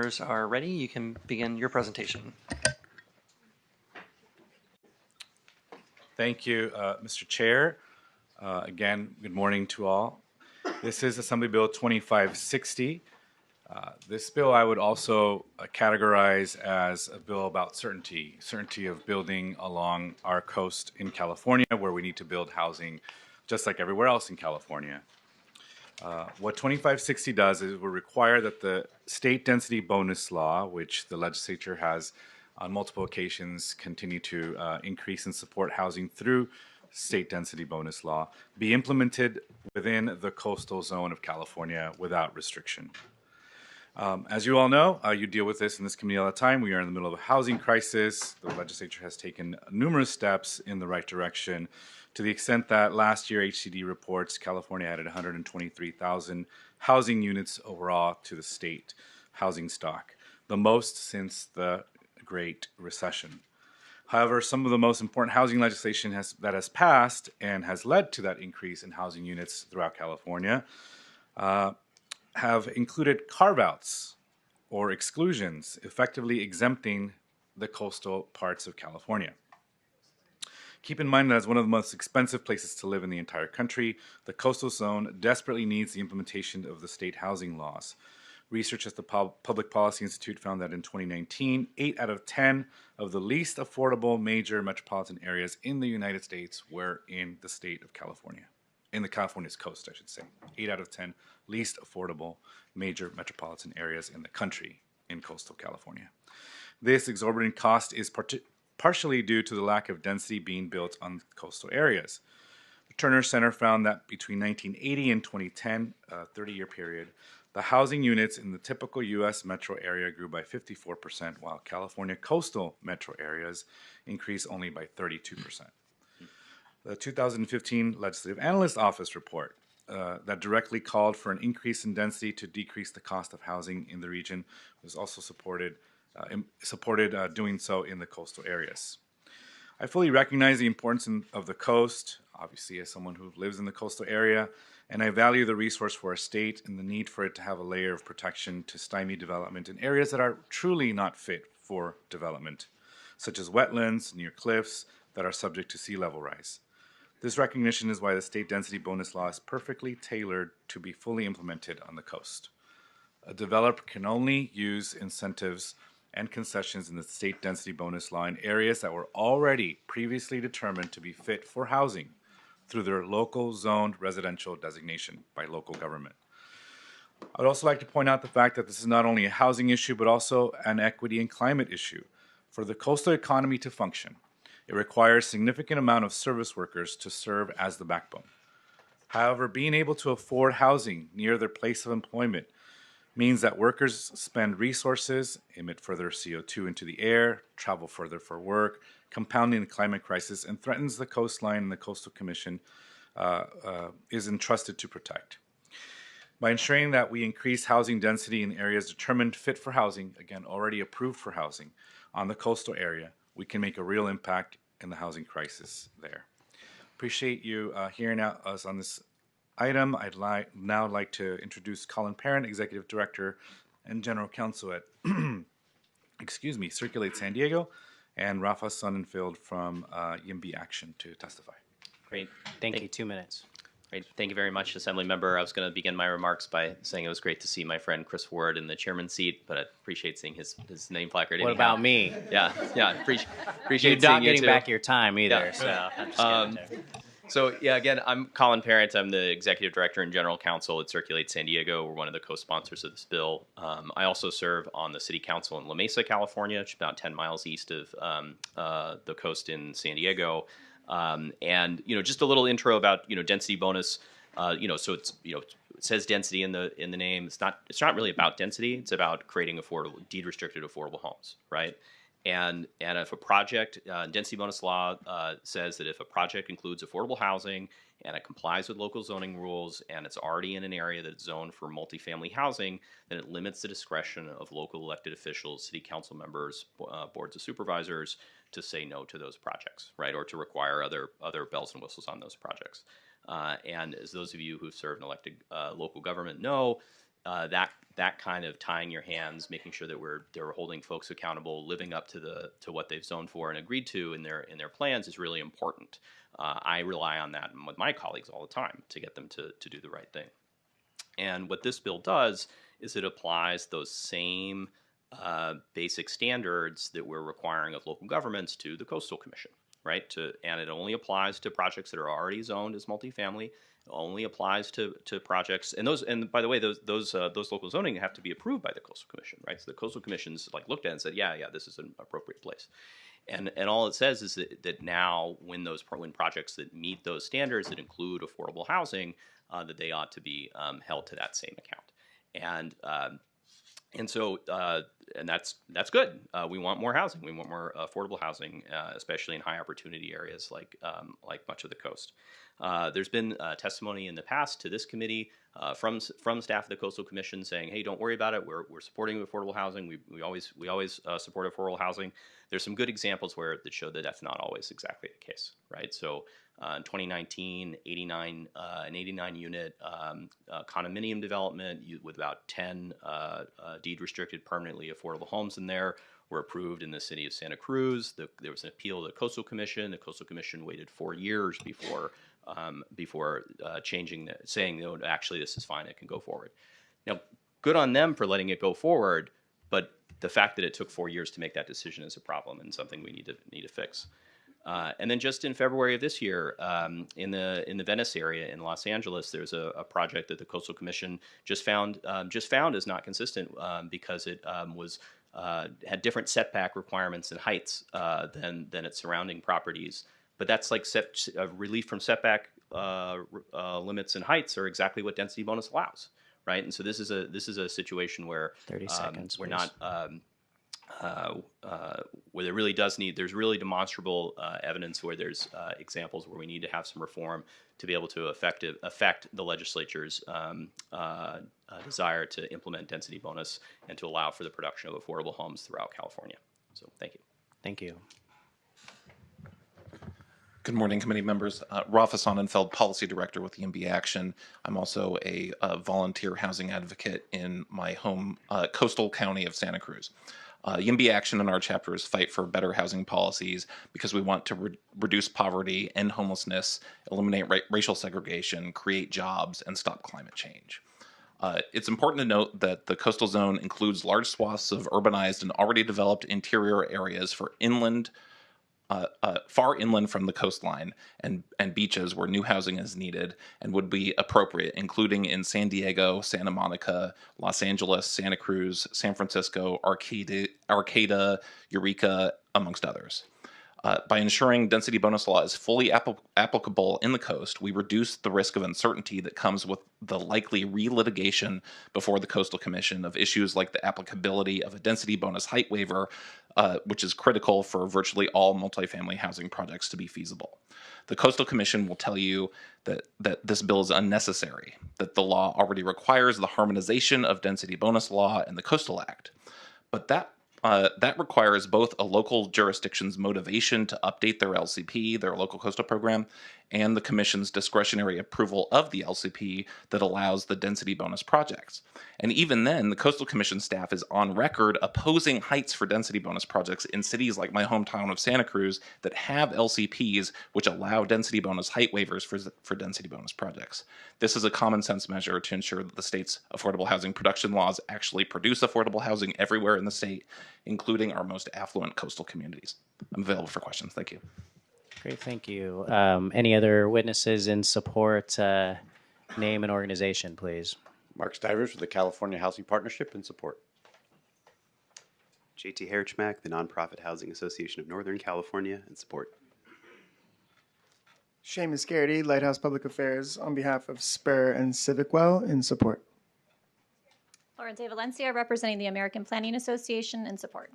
Are ready, you can begin your presentation. Thank you, Mr. Chair. Again, good morning to all. This is Assembly Bill 2560. This bill I would also categorize as a bill about certainty of building along our coast in California, where we need to build housing just like everywhere else in California. What 2560 does is will require that the state density bonus law, which the legislature has on multiple occasions continue to increase and support housing through state density bonus law, be implemented within the coastal zone of California without restriction. As you all know, you deal with this in this committee all the time. We are in the middle of a housing crisis. The legislature has taken numerous steps in the right direction, to the extent that last year HCD reports California added 123,000 housing units overall to the state housing stock, the most since the Great Recession. However, some of the most important housing legislation that has passed and has led to that increase in housing units throughout California have included carve-outs or exclusions, effectively exempting the coastal parts of California. Keep in mind that as one of the most expensive places to live in the entire country, the coastal zone desperately needs the implementation of the state housing laws. Research at the Public Policy Institute found that in 2019, 8 out of 10 of the least affordable major metropolitan areas in the United States were in the state of California. In the California's coast, I should say. 8 out of 10 least affordable major metropolitan areas in the country in coastal California. This exorbitant cost is partially due to the lack of density being built on coastal areas. The Turner Center found that between 1980 and 2010, a 30-year period, the housing units in the typical U.S. metro area grew by 54%, while California coastal metro areas increased only by 32%. The 2015 Legislative Analyst Office report that directly called for an increase in density to decrease the cost of housing in the region was also supported doing so in the coastal areas. I fully recognize the importance of the coast, obviously as someone who lives in the coastal area, and I value the resource for our state and the need for it to have a layer of protection to stymie development in areas that are truly not fit for development, such as wetlands near cliffs that are subject to sea level rise. This recognition is why the state density bonus law is perfectly tailored to be fully implemented on the coast. A developer can only use incentives and concessions in the state density bonus law in areas that were already previously determined to be fit for housing through their local zoned residential designation by local government. I would also like to point out the fact that this is not only a housing issue, but also an equity and climate issue. For the coastal economy to function, it requires a significant amount of service workers to serve as the backbone. However, being able to afford housing near their place of employment means that workers spend resources, emit further CO2 into the air, travel further for work, compounding the climate crisis, and threatens the coastline and the Coastal Commission is entrusted to protect. By ensuring that we increase housing density in areas determined fit for housing, again, already approved for housing, on the coastal area, we can make a real impact in the housing crisis there. Appreciate you hearing us on this item. I'd now like to introduce Colin Parent, Executive Director and General Counsel at Circulate San Diego, and Rafa Sonnenfeld from YIMBY Action to testify. Great. Thank you. 2 minutes. Great. Thank you very much, Assemblymember. I was going to begin my remarks by saying it was great to see my friend Chris Ward in the chairman's seat, but I appreciate seeing his name placard. What about me? Yeah. Appreciate You're not getting back your time either. Yeah. So I'm just kidding too. So, yeah, again, I'm Colin Parent. I'm the Executive Director and General Counsel at Circulate San Diego. We're one of the co-sponsors of this bill. I also serve on the City Council in La Mesa, California, which is about 10 miles east of the coast in San Diego. And, just a little intro about, density bonus. So it's, it says density in the name. It's not really about density. It's about creating deed restricted affordable homes, right? And if a project, density bonus law says that if a project includes affordable housing and it complies with local zoning rules and it's already in an area that's zoned for multifamily housing, then it limits the discretion of local elected officials, city council members, boards of supervisors to say no to those projects, right, or to require other bells and whistles on those projects. And as those of you who've served in elected local government know, that kind of tying your hands, making sure that they're holding folks accountable, living up to what they've zoned for and agreed to in their plans is really important. I rely on that with my colleagues all the time to get them to do the right thing. And what this bill does is it applies those same basic standards that we're requiring of local governments to the Coastal Commission, right? And it only applies to projects that are already zoned as multifamily. It only applies to projects, and by the way, those local zoning have to be approved by the Coastal Commission, right? So the Coastal Commission's looked at it and said, yeah, this is an appropriate place. And all it says is that now when projects that meet those standards that include affordable housing, that they ought to be held to that same account. And so that's good. We want more housing. We want more affordable housing, especially in high opportunity areas like much of the coast. There's been testimony in the past to this committee from staff of the Coastal Commission saying, "Hey, don't worry about it. We're supporting affordable housing. We always support affordable housing." There's some good examples that show that that's not always exactly the case, right? So in 2019, an 89 unit condominium development with about 10 deed restricted permanently affordable homes in there were approved in the city of Santa Cruz. There was an appeal to the Coastal Commission. The Coastal Commission waited 4 years before changing saying, no, actually this is fine, it can go forward. Now, good on them for letting it go forward, but the fact that it took 4 years to make that decision is a problem and something we need to fix. And then just in February of this year, in the Venice area in Los Angeles, there's a project that the Coastal Commission just found as not consistent because it had different setback requirements and heights than its surrounding properties. But that's relief from setback limits and heights are exactly what density bonus allows, right? And so this is a situation where 30 seconds, we're please. not. Where there's really demonstrable evidence where there's examples where we need to have some reform to be able to affect the legislature's desire to implement density bonus and to allow for the production of affordable homes throughout California. So thank you. Thank you. Good morning, committee members. Rafa Sonnenfeld, Policy Director with EMB Action. I'm also a volunteer housing advocate in my home coastal county of Santa Cruz. EMB Action in our chapters fight for better housing policies because we want to reduce poverty, end homelessness, eliminate racial segregation, create jobs, and stop climate change. It's important to note that the coastal zone includes large swaths of urbanized and already developed interior areas for far inland from the coastline and beaches where new housing is needed and would be appropriate, including in San Diego, Santa Monica, Los Angeles, Santa Cruz, San Francisco, Arcata, Eureka, amongst others. By ensuring density bonus law is fully applicable in the coast, we reduce the risk of uncertainty that comes with the likely relitigation before the Coastal Commission of issues like the applicability of a density bonus height waiver, which is critical for virtually all multifamily housing projects to be feasible. The Coastal Commission will tell you that this bill is unnecessary, that the law already requires the harmonization of density bonus law and the Coastal Act. But that requires both a local jurisdiction's motivation to update their LCP, their local coastal program, and the Commission's discretionary approval of the LCP that allows the density bonus projects. And even then, the Coastal Commission staff is on record opposing heights for density bonus projects in cities like my hometown of Santa Cruz that have LCPs which allow density bonus height waivers for density bonus projects. This is a common sense measure to ensure that the state's affordable housing production laws actually produce affordable housing everywhere in the state, including our most affluent coastal communities. I'm available for questions. Thank you. Great, thank you. Any other witnesses in support? Name and organization, please. Mark Stivers with the California Housing Partnership in support. JT Herichmack, the Nonprofit Housing Association of Northern California, in support. Seamus Garrity, Lighthouse Public Affairs, on behalf of Spur and CivicWell, in support. Lorente Valencia, representing the American Planning Association, in support.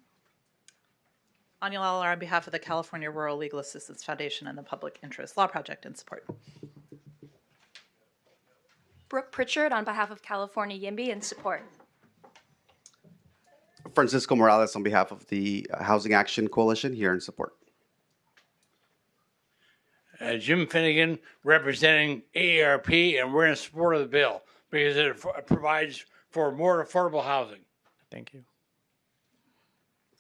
Anya Lawler on behalf of the California Rural Legal Assistance Foundation and the Public Interest Law Project, in support. Brooke Pritchard on behalf of California YIMBY, in support. Francisco Morales on behalf of the Housing Action Coalition, here in support. Jim Finnegan representing AARP, and we're in support of the bill because it provides for more affordable housing. Thank you.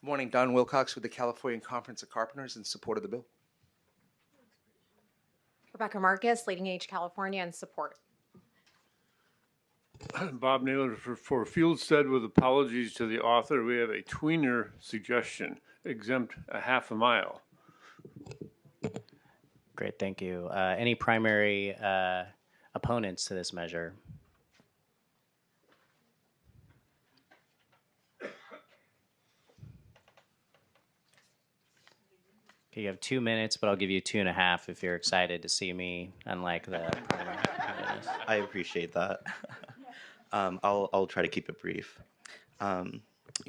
Good morning, Don Wilcox with the Californian Conference of Carpenters in support of the bill. Rebecca Marcus, Leading Age California, in support. Bob Naylor for Fieldstead, with apologies to the author. We have a tweener suggestion, exempt a half a mile. Great, thank you. Any primary opponents to this measure? Okay, you have 2 minutes, but I'll give you 2.5 if you're excited to see me, unlike the primary candidates. I appreciate that. I'll try to keep it brief.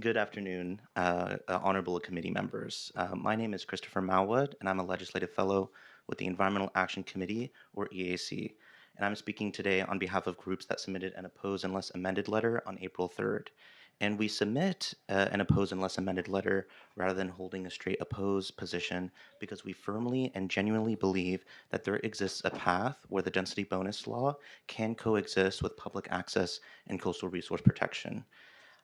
Good afternoon, honorable committee members. My name is Christopher Malwood, and I'm a legislative fellow with the Environmental Action Committee, or EAC. And I'm speaking today on behalf of groups that submitted an oppose unless amended letter on April 3rd. And we submit an oppose unless amended letter rather than holding a straight oppose position because we firmly and genuinely believe that there exists a path where the density bonus law can coexist with public access and coastal resource protection.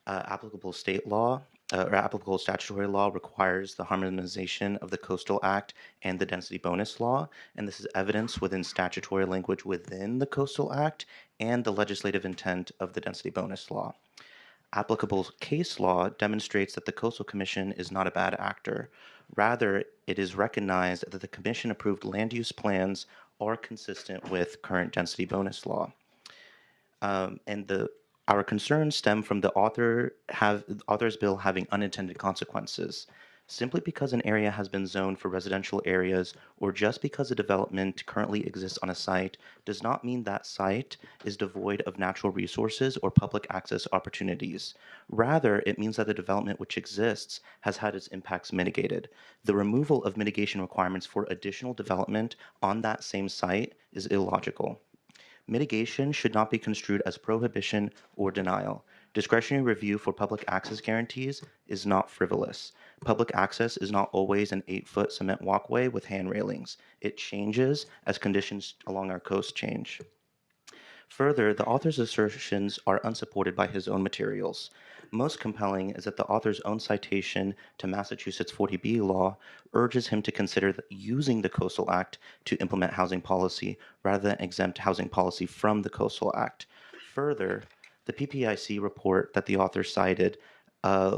Applicable state law or applicable statutory law requires the harmonization of the Coastal Act and the density bonus law, and this is evidenced within statutory language within the Coastal Act and the legislative intent of the density bonus law. Applicable case law demonstrates that the Coastal Commission is not a bad actor. Rather, it is recognized that the Commission-approved land use plans are consistent with current density bonus law. Our concerns stem from the author's bill having unintended consequences. Simply because an area has been zoned for residential areas or just because a development currently exists on a site does not mean that site is devoid of natural resources or public access opportunities. Rather, it means that the development which exists has had its impacts mitigated. The removal of mitigation requirements for additional development on that same site is illogical. Mitigation should not be construed as prohibition or denial. Discretionary review for public access guarantees is not frivolous. Public access is not always an 8-foot cement walkway with hand railings. It changes as conditions along our coast change. Further, the author's assertions are unsupported by his own materials. Most compelling is that the author's own citation to Massachusetts 40B law urges him to consider using the Coastal Act to implement housing policy rather than exempt housing policy from the Coastal Act. Further, the PPIC report that the author cited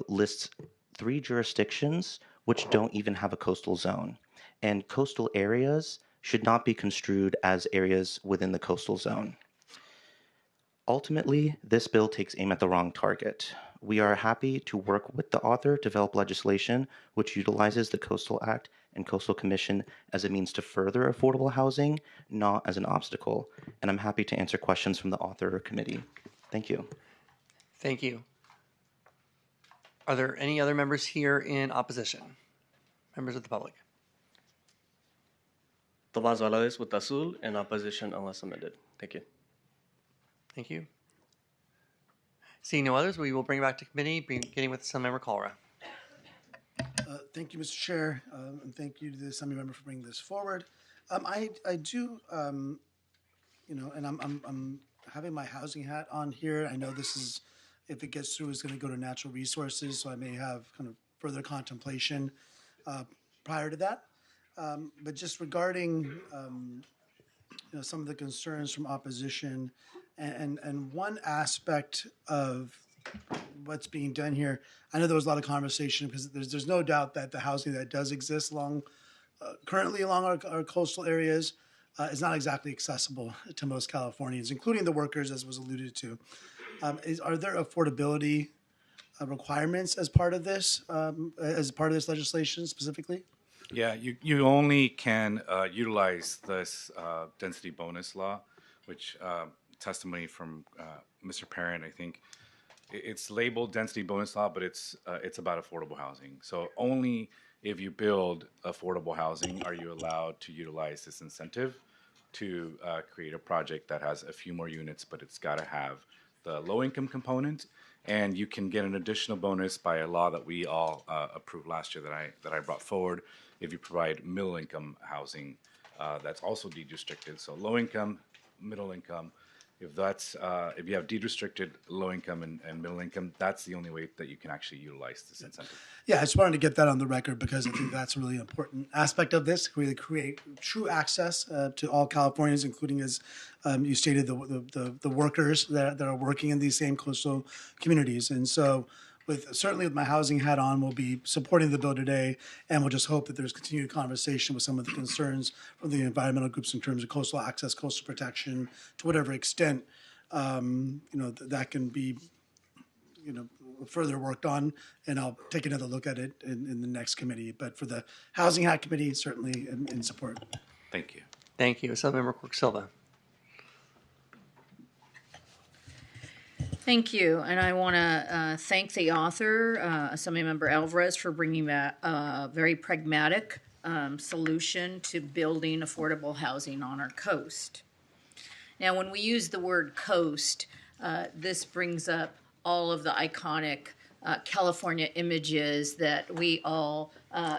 lists 3 jurisdictions which don't even have a coastal zone, and coastal areas should not be construed as areas within the coastal zone. Ultimately, this bill takes aim at the wrong target. We are happy to work with the author to develop legislation which utilizes the Coastal Act and Coastal Commission as a means to further affordable housing, not as an obstacle. And I'm happy to answer questions from the author or committee. Thank you. Thank you. Are there any other members here in opposition? Members of the public? Tomás Valadez with Azul in opposition unless amended. Thank you. Thank you. Seeing no others, we will bring it back to committee, beginning with Assemblymember Colra. Thank you, Mr. Chair, and thank you to the Assemblymember for bringing this forward. I do, and I'm having my housing hat on here. I know this is, if it gets through, is going to go to natural resources, so I may have kind of further contemplation prior to that. But just regarding, some of the concerns from opposition. And one aspect of what's being done here, I know there was a lot of conversation because there's no doubt that the housing that does exist currently along our coastal areas is not exactly accessible to most Californians, including the workers, as was alluded to. Are there affordability requirements as part of this legislation specifically? Yeah, you only can utilize this density bonus law, which testimony from Mr. Parent, I think it's labeled density bonus law, but it's about affordable housing. So only if you build affordable housing are you allowed to utilize this incentive to create a project that has a few more units, but it's got to have the low income component, and you can get an additional bonus by a law that we all approved last year that I brought forward. If you provide middle income housing, that's also deed restricted. So low income, middle income, If you have deed restricted low income and middle income, that's the only way that you can actually utilize this incentive. Yeah, I just wanted to get that on the record because I think that's a really important aspect of this, really create true access to all Californians, including, as you stated, the workers that are working in these same coastal communities. And so certainly with my housing hat on, we'll be supporting the bill today, and we'll just hope that there's continued conversation with some of the concerns from the environmental groups in terms of coastal access, coastal protection, to whatever extent that can be further worked on, and I'll take another look at it in the next committee. But for the Housing Hat Committee, certainly in support. Thank you. Thank you. Assemblymember Quirk Silva. Thank you, and I want to thank the author, Assemblymember Alvarez, for bringing that very pragmatic solution to building affordable housing on our coast. Now, when we use the word coast, this brings up all of the iconic California images that we all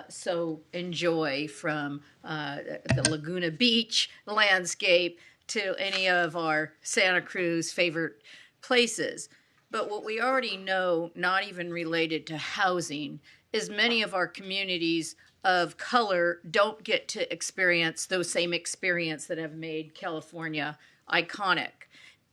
so enjoy, from the Laguna Beach landscape to any of our Santa Cruz favorite places. But what we already know, not even related to housing, is many of our communities of color don't get to experience those same experiences that have made California iconic.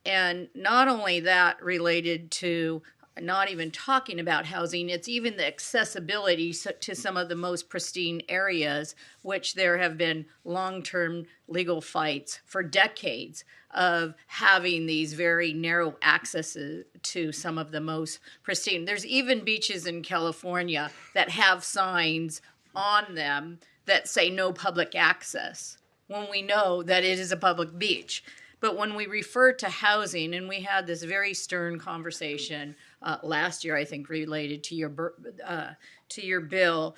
And not only that, related to not even talking about housing, it's even the accessibility to some of the most pristine areas, which there have been long-term legal fights for decades of having these very narrow accesses to some of the most pristine. There's even beaches in California that have signs on them that say no public access, when we know that it is a public beach. But when we refer to housing, and we had this very stern conversation last year, I think, related to your bill,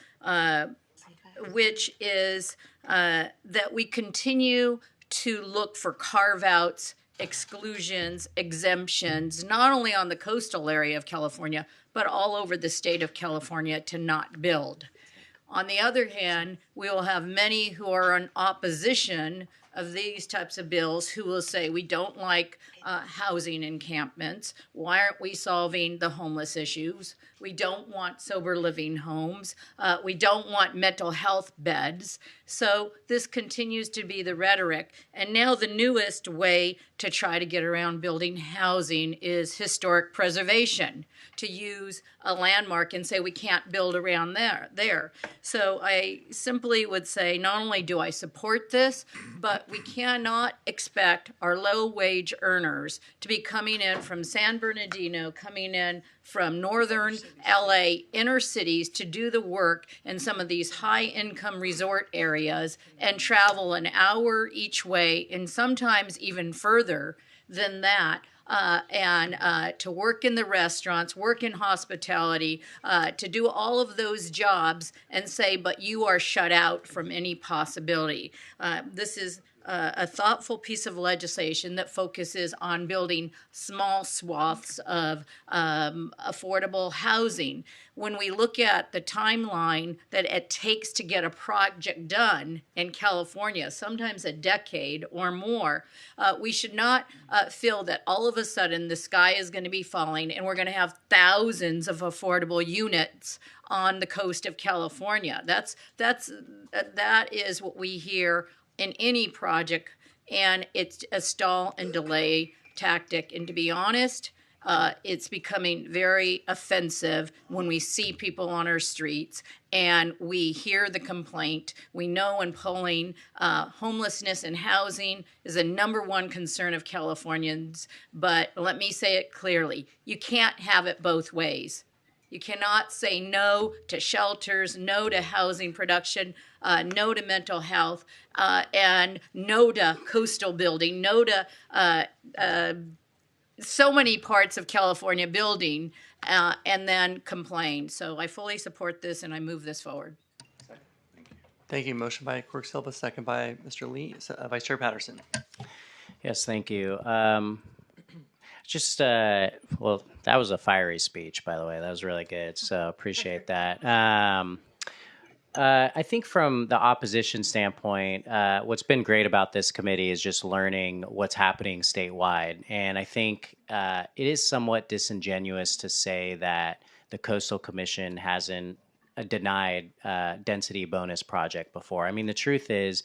which is that we continue to look for carve-outs, exclusions, exemptions, not only on the coastal area of California, but all over the state of California, to not build. On the other hand, we will have many who are in opposition of these types of bills who will say, we don't like housing encampments. Why aren't we solving the homeless issues? We don't want sober living homes. We don't want mental health beds. So this continues to be the rhetoric. And now the newest way to try to get around building housing is historic preservation, to use a landmark and say we can't build around there. So I simply would say, not only do I support this, but we cannot expect our low-wage earners to be coming in from San Bernardino, coming in from northern LA inner cities to do the work in some of these high-income resort areas and travel an hour each way, and sometimes even further than that, and to work in the restaurants, work in hospitality, to do all of those jobs and say, but you are shut out from any possibility. This is a thoughtful piece of legislation that focuses on building small swaths of affordable housing. When we look at the timeline that it takes to get a project done in California, sometimes a decade or more, we should not feel that all of a sudden the sky is going to be falling and we're going to have thousands of affordable units on the coast of California. That is what we hear in any project, and it's a stall and delay tactic. And to be honest, it's becoming very offensive when we see people on our streets and we hear the complaint. We know in polling, homelessness and housing is the #1 concern of Californians, but let me say it clearly, you can't have it both ways. You cannot say no to shelters, no to housing production, no to mental health, and no to coastal building, no to so many parts of California building, and then complain. So I fully support this, and I move this forward. Thank you. Motion by Quirk Silva, second by Mr. Lee. Vice Chair Patterson. Yes, thank you. Well, that was a fiery speech, by the way. That was really good, so appreciate that. I think from the opposition standpoint, what's been great about this committee is just learning what's happening statewide. And I think it is somewhat disingenuous to say that the Coastal Commission hasn't denied density bonus project before. I mean, the truth is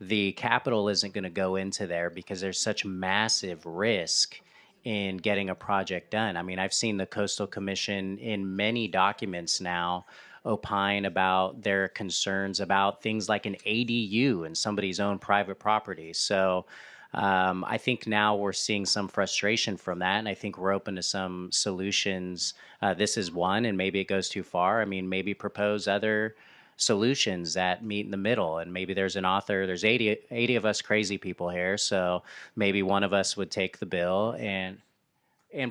the capital isn't going to go into there because there's such massive risk in getting a project done. I mean, I've seen the Coastal Commission in many documents now opine about their concerns about things like an ADU in somebody's own private property. So I think now we're seeing some frustration from that, and I think we're open to some solutions. This is one, and maybe it goes too far. I mean, maybe propose other solutions that meet in the middle, and maybe there's an author. There's 80 of us crazy people here, so maybe one of us would take the bill and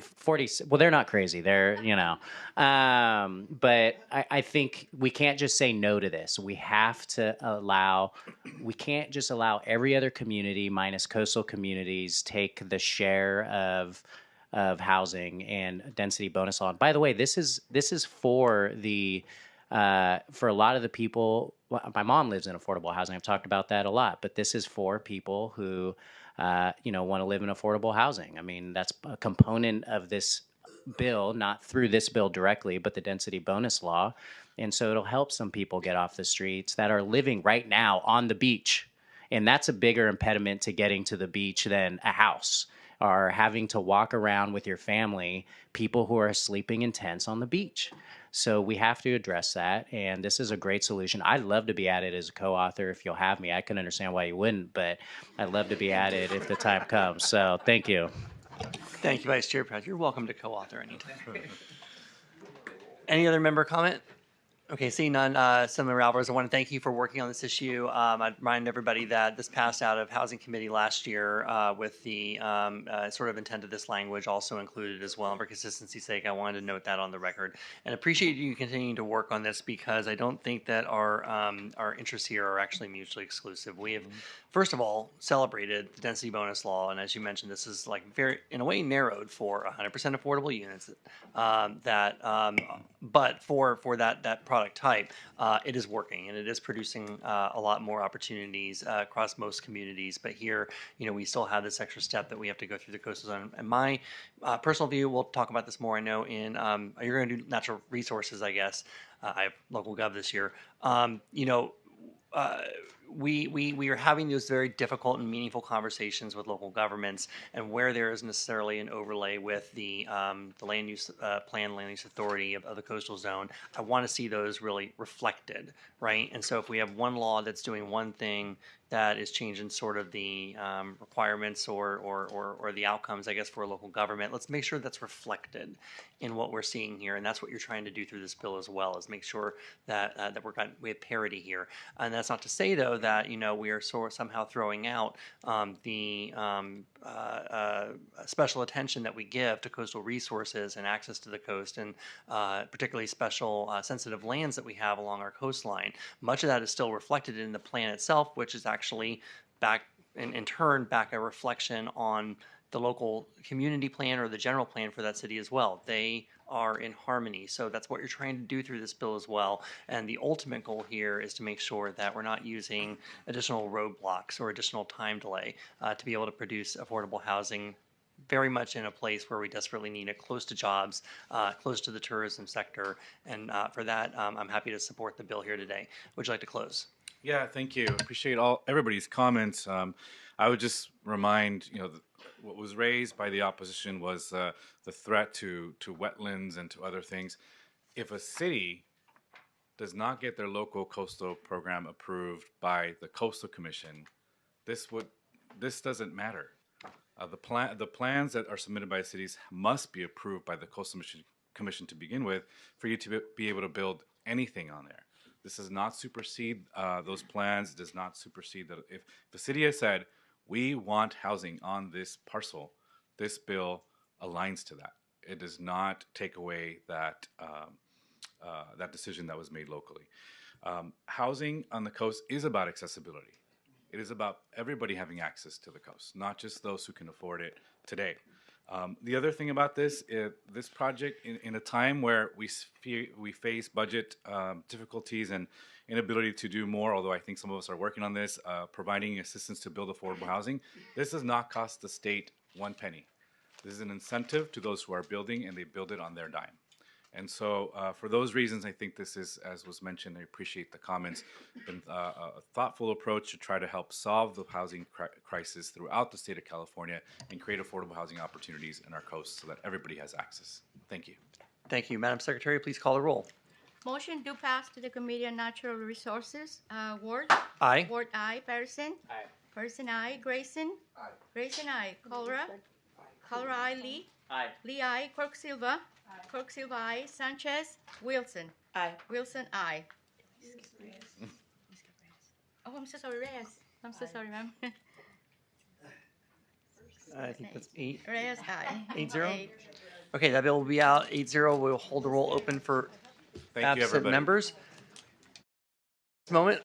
40, well, they're not crazy. They're, but I think we can't just say no to this. We have to we can't just allow every other community minus coastal communities take the share of housing and density bonus law. And by the way, this is for for a lot of the people. Well, my mom lives in affordable housing. I've talked about that a lot, but this is for people who want to live in affordable housing. I mean, that's a component of this bill, not through this bill directly, but the density bonus law. And so it'll help some people get off the streets that are living right now on the beach. And that's a bigger impediment to getting to the beach than a house or having to walk around with your family, people who are sleeping in tents on the beach. So we have to address that, and this is a great solution. I'd love to be added as a co-author if you'll have me. I can understand why you wouldn't, but I'd love to be added if the time comes. So thank you. Thank you, Vice Chair Pratt. You're welcome to co-author anytime. Any other member comment? Okay, seeing none, Assemblymember Alvarez, I want to thank you for working on this issue. I'd remind everybody that this passed out of Housing Committee last year with the sort of intent of this language also included as well. And for consistency's sake, I wanted to note that on the record. And appreciate you continuing to work on this because I don't think that our interests here are actually mutually exclusive. We have, first of all, celebrated the density bonus law. And as you mentioned, this is like very, in a way, narrowed for 100% affordable units but for that product type, it is working and it is producing a lot more opportunities across most communities. But here, we still have this extra step that we have to go through the coastal zone. And my personal view, we'll talk about this more, I know, in you're going to do natural resources, I guess. I have local gov this year. We are having those very difficult and meaningful conversations with local governments, and where there is necessarily an overlay with the land use plan, land use authority of the coastal zone. I want to see those really reflected, right? And so if we have one law that's doing one thing that is changing sort of the requirements or the outcomes, I guess, for a local government, let's make sure that's reflected in what we're seeing here. And that's what you're trying to do through this bill as well, is make sure that we have parity here. And that's not to say, though, that we are somehow throwing out the special attention that we give to coastal resources and access to the coast, and particularly special sensitive lands that we have along our coastline. Much of that is still reflected in the plan itself, which is actually back in turn back a reflection on the local community plan or the general plan for that city as well. They are in harmony. So that's what you're trying to do through this bill as well. And the ultimate goal here is to make sure that we're not using additional roadblocks or additional time delay to be able to produce affordable housing very much in a place where we desperately need it, close to jobs, close to the tourism sector. And for that, I'm happy to support the bill here today. Would you like to close? Yeah, thank you. Appreciate everybody's comments. I would just remind, what was raised by the opposition was the threat to wetlands and to other things. If a city does not get their local coastal program approved by the Coastal Commission, this doesn't matter. The plans that are submitted by cities must be approved by the Coastal Commission to begin with for you to be able to build anything on there. This does not supersede those plans. It does not supersede that. If the city has said, we want housing on this parcel, this bill aligns to that. It does not take away that decision that was made locally. Housing on the coast is about accessibility. It is about everybody having access to the coast, not just those who can afford it today. The other thing about this is this project, in a time where we face budget difficulties and inability to do more, although I think some of us are working on this, providing assistance to build affordable housing, this does not cost the state one penny. This is an incentive to those who are building, and they build it on their dime. And so for those reasons, I think this is, as was mentioned, I appreciate the comments, been a thoughtful approach to try to help solve the housing crisis throughout the state of California and create affordable housing opportunities in our coast so that everybody has access. Thank you. Thank you. Madam Secretary, please call the roll. Motion do pass to the Committee on Natural Resources. Ward? Aye. Ward I. Patterson? Aye. Patterson I. Grayson? Aye. Grayson I. Colra? Colra I. Lee? Aye. Lee I. Quirk Silva? Quirk Silva I. Sanchez? Wilson? Aye. Wilson I. Oh, I'm so sorry, Reyes. I'm so sorry, ma'am. I think that's 8. Reyes I. 8-0? Okay, that bill will be out 8-0. We'll hold the roll open for Thank you, absent everybody. members. This moment,